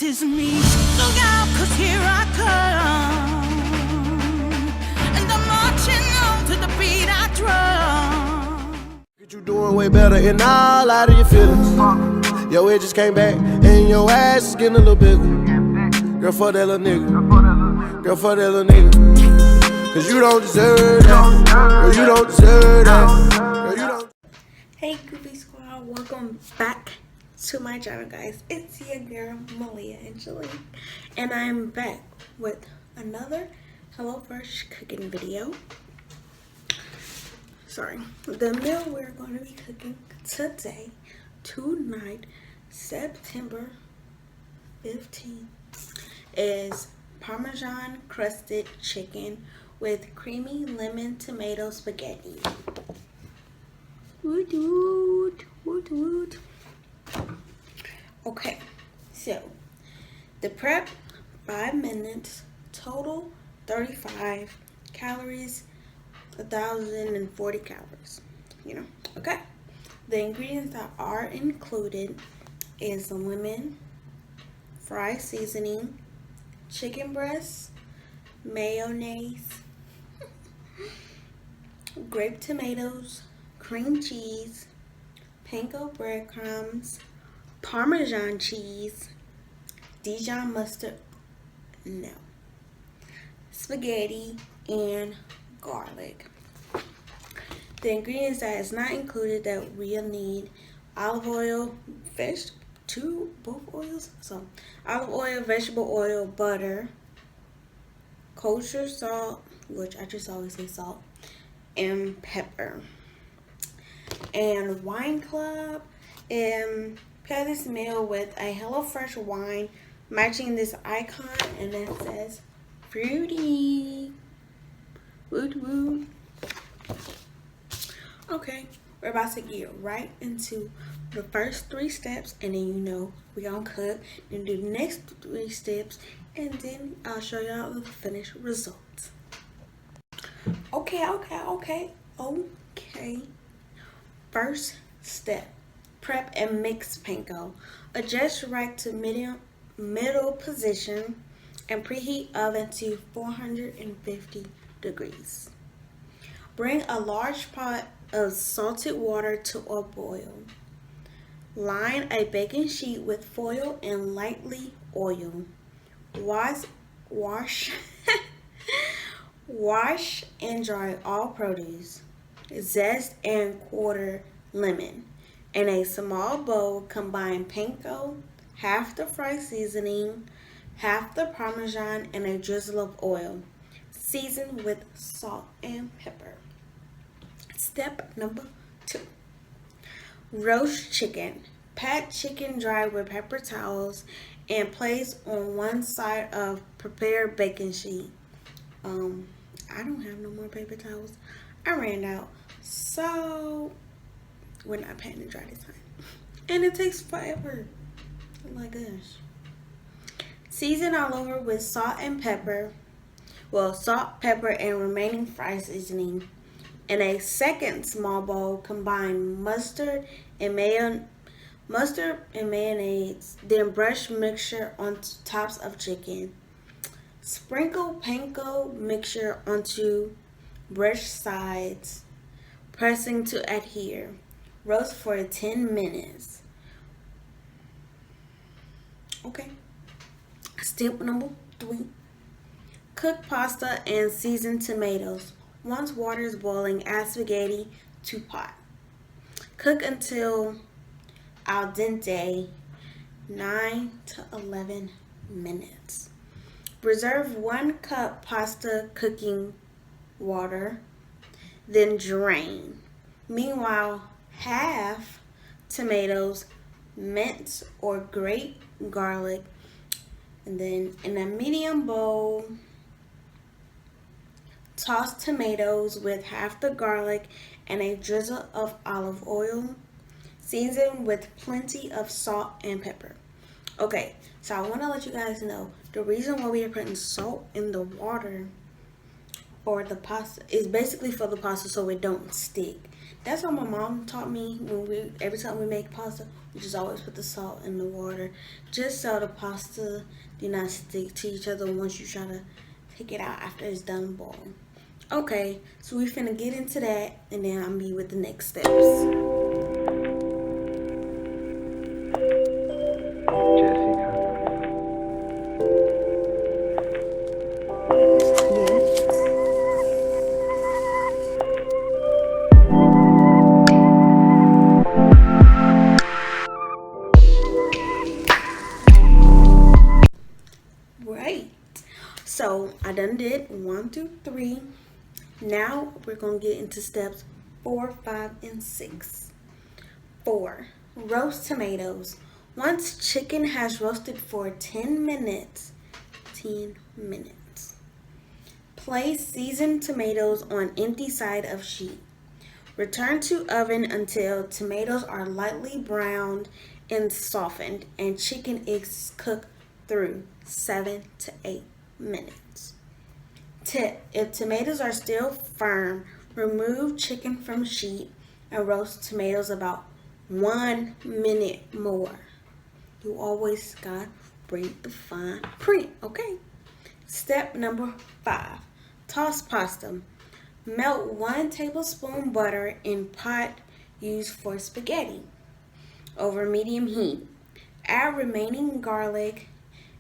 this is me. Look out, 'cause here I come. And I'm marching on to the beat I drum. You doing way better and all out of your feelings. Yo, it just came back and your ass is getting a little bigger. Girl, fuck that little nigga. Girl, fuck that little nigga. 'Cause you don't deserve that. Girl, you don't deserve that. Girl, you don't. Hey Goofy Squad, welcome back to my channel, guys. It's your girl Malia.Angelic, and I'm back with another HelloFresh cooking video. Sorry, the meal we're going to be cooking today, tonight, September 15th, is Parmesan crusted chicken with creamy lemon tomato spaghetti. Woot woot, woot woot. Okay, so the prep 5 minutes, total 35 calories, 1,040 calories. Okay. The ingredients that are included is the lemon, fry seasoning, chicken breast, mayonnaise, grape tomatoes, cream cheese, panko breadcrumbs, Parmesan cheese, Dijon mustard, spaghetti, and garlic. The ingredients that is not included that we'll need: olive oil, both oils. So olive oil, vegetable oil, butter, kosher salt, which I just always say salt, and pepper. And wine club, and pair this meal with a HelloFresh wine matching this icon, and it says fruity. Woot woot. Okay, we're about to get right into the first 3 steps, and then we're gonna cook, then do the next 3 steps, and then I'll show y'all the finished results. Okay. First step, prep and mix panko. Adjust rack to middle position and preheat oven to 450 degrees. Bring a large pot of salted water to a boil. Line a baking sheet with foil and lightly oil. Wash and dry all produce. Zest and quarter lemon. In a small bowl, combine panko, half the fried seasoning, half the Parmesan, and a drizzle of oil. Season with salt and pepper. Step number 2. Roast chicken. Pat chicken dry with paper towels and place on one side of prepared baking sheet. I don't have no more paper towels. I ran out, so we're not patting it dry this time. And it takes forever. Oh my gosh. Season all over with salt and pepper. Salt, pepper, and remaining fry seasoning. In a second small bowl, combine mustard and mayonnaise. Then brush mixture on tops of chicken. Sprinkle panko mixture onto brush sides, pressing to adhere. Roast for 10 minutes. Okay. Step number 3. Cook pasta and season tomatoes. Once water is boiling, add spaghetti to pot. Cook until al dente, 9 to 11 minutes. Reserve 1 cup pasta cooking water, then drain. Meanwhile, half tomatoes, mint or grape garlic, and then in a medium bowl, toss tomatoes with half the garlic and a drizzle of olive oil. Season with plenty of salt and pepper. Okay, so I want to let you guys know the reason why we are putting salt in the water or the pasta is basically for the pasta so it don't stick. That's what my mom taught me. Every time we make pasta, we just always put the salt in the water, just so the pasta do not stick to each other once you try to take it out after it's done boiling. Okay, so we finna get into that, and then I'll be with the next steps. Right. So I done did 1 through 3. Now we're gonna get into steps 4, 5, and 6. 4. Roast tomatoes. Once chicken has roasted for 10 minutes, place seasoned tomatoes on empty side of sheet. Return to oven until tomatoes are lightly browned and softened, and chicken is cooked through 7 to 8 minutes. Tip: if tomatoes are still firm, remove chicken from sheet and roast tomatoes about 1 minute more. You always gotta read the fine print, okay? Step number 5. Toss pasta. Melt 1 tablespoon butter in pot used for spaghetti over medium heat. Add remaining garlic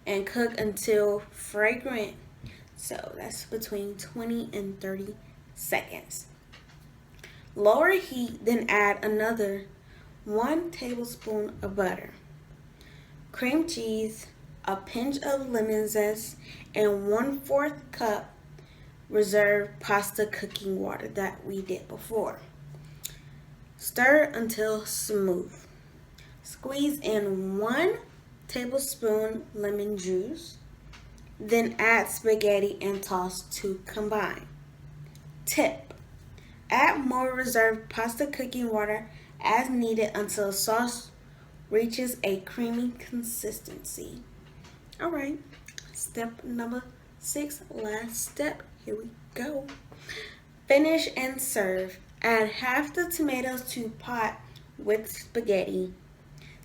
and cook until fragrant. So that's between 20 and 30 seconds. Lower heat, then add another 1 tablespoon of butter, cream cheese, a pinch of lemon zest, and 1/4 cup reserved pasta cooking water that we did before. Stir until smooth. Squeeze in 1 tablespoon lemon juice, then add spaghetti and toss to combine. Tip: add more reserved pasta cooking water as needed until sauce reaches a creamy consistency. Alright, step number 6, last step. Here we go. Finish and serve. Add half the tomatoes to pot with spaghetti.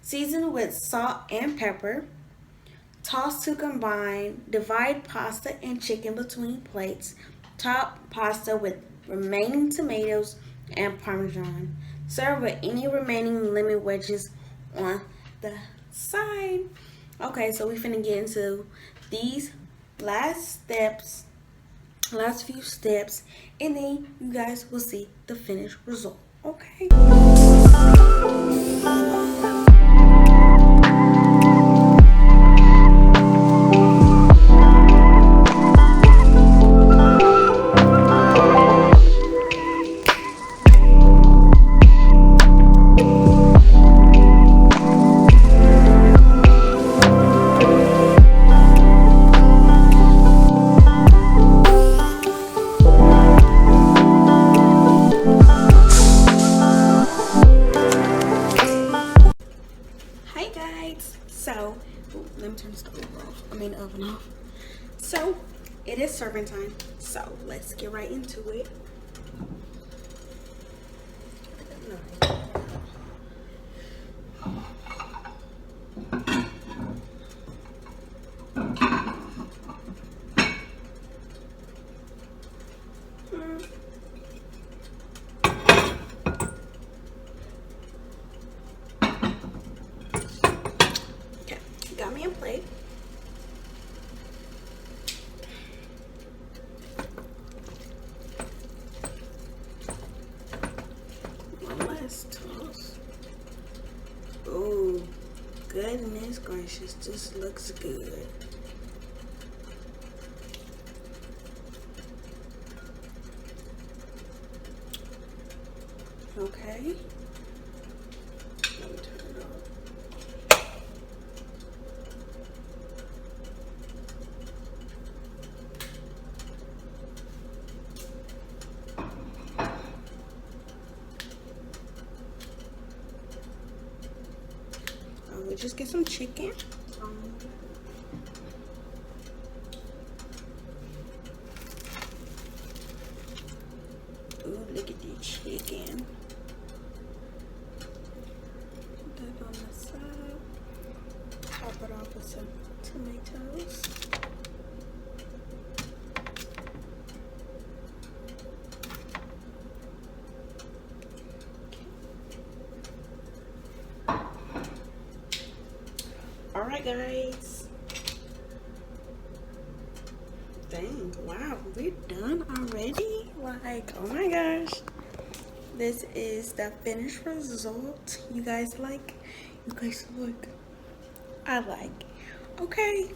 Season with salt and pepper. Toss to combine. Divide pasta and chicken between plates. Top pasta with remaining tomatoes and Parmesan. Serve with any remaining lemon wedges on the side. Okay, so we finna get into these last few steps, and then you guys will see the finished result. Okay. Let me turn the stove off. The oven off. So it is serving time. So let's get right into it. Got me a plate. One last toss. Oh, goodness gracious, this looks good. Okay. Let me turn it off. We just get some chicken. Ooh, look at the chicken. tomatoes. Alright guys. Dang, wow, we're done already? Like, oh my gosh. This is the finished result. You guys like? You guys like? I like. Okay.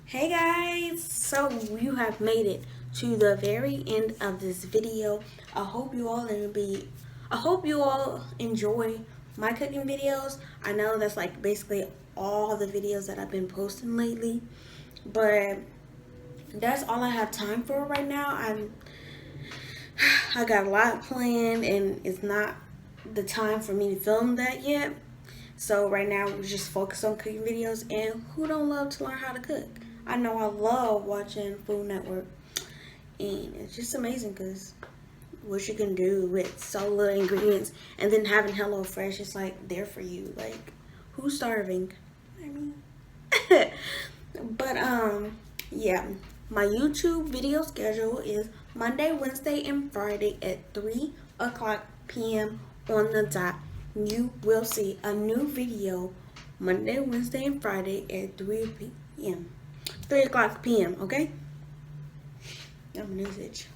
Hey guys, so you have made it to the very end of this video. I hope you all enjoy my cooking videos. I know that's like basically all the videos that I've been posting lately, but that's all I have time for right now. I got a lot planned and it's not the time for me to film that yet. So right now we're just focused on cooking videos, and who don't love to learn how to cook? I know I love watching Food Network, and it's just amazing because what you can do with so little ingredients, and then having HelloFresh is like there for you. Like, who's starving? I mean, but yeah, my YouTube video schedule is Monday, Wednesday, and Friday at 3 o'clock p.m. on the dot. You will see a new video Monday, Wednesday, and Friday at 3 p.m. 3 o'clock p.m. Okay? I'm message.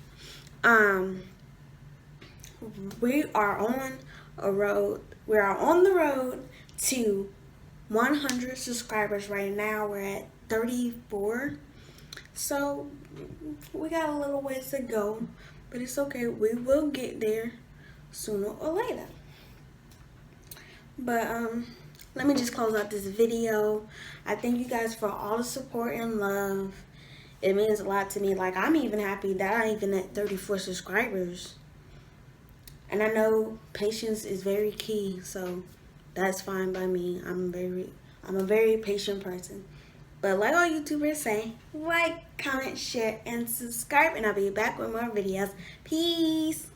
We are on a road. We are on the road to 100 subscribers right now. We're at 34. So we got a little ways to go, but it's okay. We will get there sooner or later. But let me just close out this video. I thank you guys for all the support and love. It means a lot to me. Like, I'm even happy that I'm even at 34 subscribers. And I know patience is very key, so that's fine by me. I'm a very patient person. But like all YouTubers say, like, comment, share, and subscribe, and I'll be back with more videos. Peace.